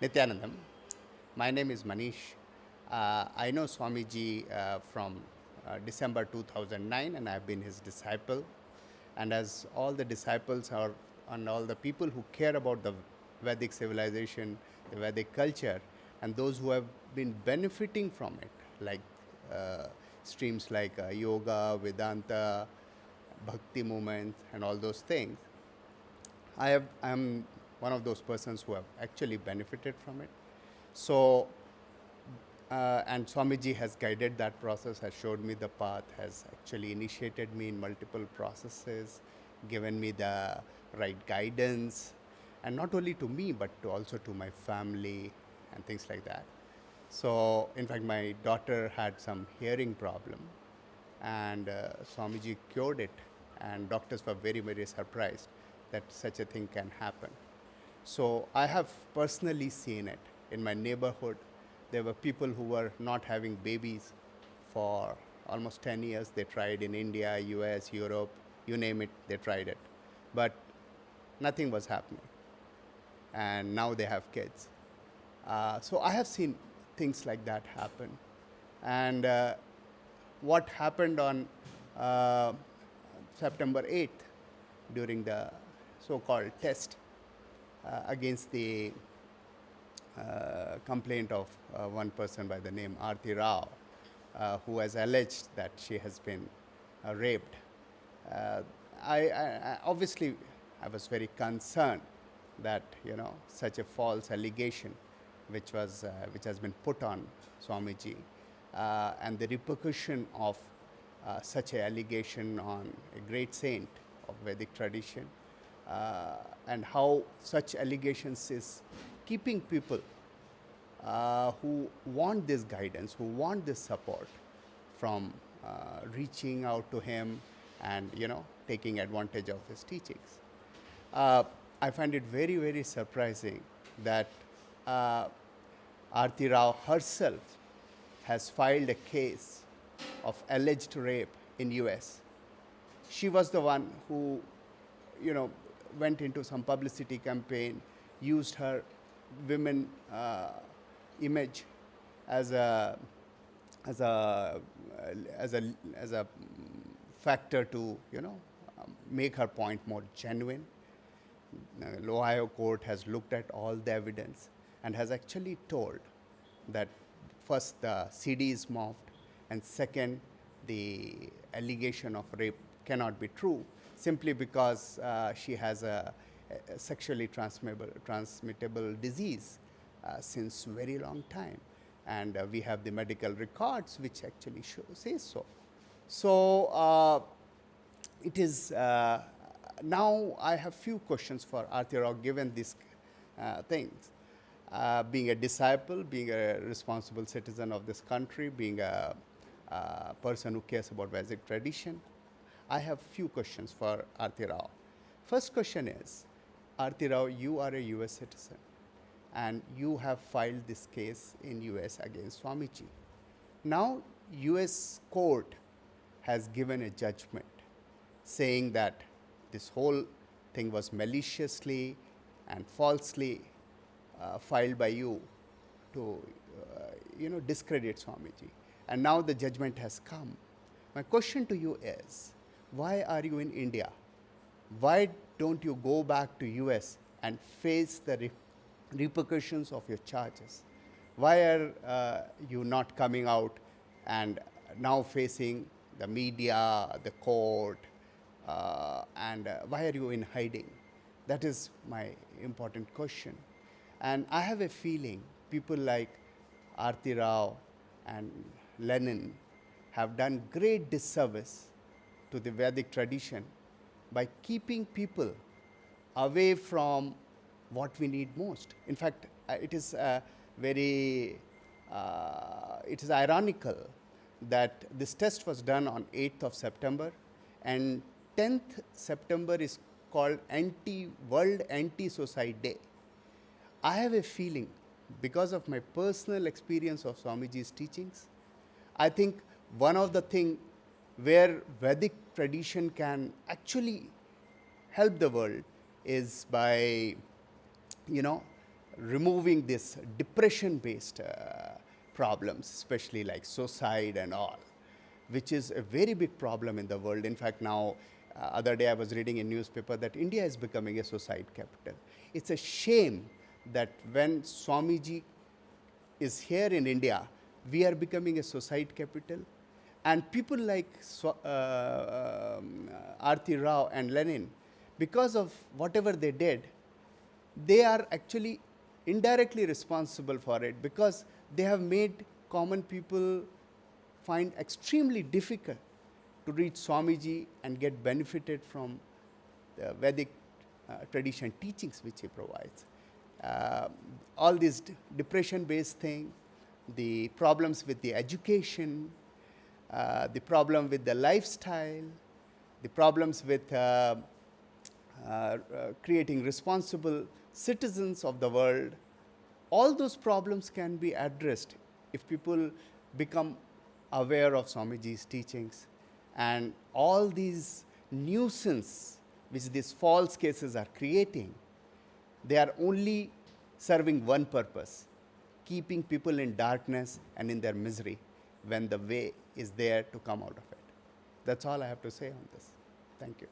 Nithyanandam. My name is Manish. I know Swamiji from December 2009, and I've been his disciple. And as all the disciples are, and all the people who care about the Vedic civilization, the Vedic culture, and those who have been benefiting from it, like uh, streams like yoga, Vedanta, bhakti movement, and all those things, I'm one of those persons who have actually benefited from it. So, and Swamiji has guided that process, has showed me the path, has actually initiated me in multiple processes, given me the right guidance, and not only to me, but to also to my family and things like that. So, in fact, my daughter had some hearing problem, and Swamiji cured it, and doctors were very, very surprised that such a thing can happen. So I have personally seen it in my neighborhood. There were people who were not having babies for almost 10 years. They tried in India, US, Europe, you name it, they tried it. But nothing was happening. And now they have kids. So I have seen things like that happen. And what happened on uh, September 8th during the so called test against the complaint of one person by the name Aarti Rao, who has alleged that she has been raped. Uh, obviously I was very concerned that such a false allegation, which has been put on Swamiji, and the repercussion of such an allegation on a great saint of Vedic tradition, and how such allegations is keeping people who want this guidance, who want this support, from reaching out to him and taking advantage of his teachings. Uh, I find it very, very surprising that uh, Aarti Rao herself has filed a case of alleged rape in US. She was the one who, you know, went into some publicity campaign, used her women image as a as a as a factor to make her point more genuine. The Ohio court has looked at all the evidence and has actually told that first the CD is morphed, and second the allegation of rape cannot be true simply because she has a sexually transmittable disease since very long time, and we have the medical records which actually says so. So it is now I have few questions for Aarti Rao given these things. Being a disciple, being a responsible citizen of this country, being a person who cares about Vedic tradition, I have few questions for Aarti Rao. First question is, Aarti Rao, you are a US citizen and you have filed this case in US against Swamiji. Now US court has given a judgment saying that this whole thing was maliciously and falsely filed by you to discredit Swamiji. And now the judgment has come. My question to you is, why are you in India? Why don't you go back to US and face the repercussions of your charges? Why are you not coming out and now facing the media, the court, and why are you in hiding? That is my important question. And I have a feeling people like Aarti Rao and Lenin have done great disservice to the Vedic tradition by keeping people away from what we need most. In fact, it is it is ironical that this test was done on 8th of September, and 10th September is called World Anti-Suicide Day. I have a feeling, because of my personal experience of Swamiji's teachings, I think one of the things where Vedic tradition can actually help the world is by, removing this depression-based problems, especially like suicide and all, which is a very big problem in the world. In fact, now, other day I was reading in newspaper that India is becoming a suicide capital. It's a shame that when Swamiji is here in India, we are becoming a suicide capital. And people like Aarti Rao and Lenin, because of whatever they did, they are actually indirectly responsible for it, because they have made common people find extremely difficult to reach Swamiji and get benefited from the Vedic tradition teachings which he provides. All these depression-based thing, the problems with the education, the problem with the lifestyle, the problems with creating responsible citizens of the world, all those problems can be addressed if people become aware of Swamiji's teachings. And all these nuisance which these false cases are creating, they are only serving one purpose: keeping people in darkness and in their misery, when the way is there to come out of it. That's all I have to say on this. Thank you.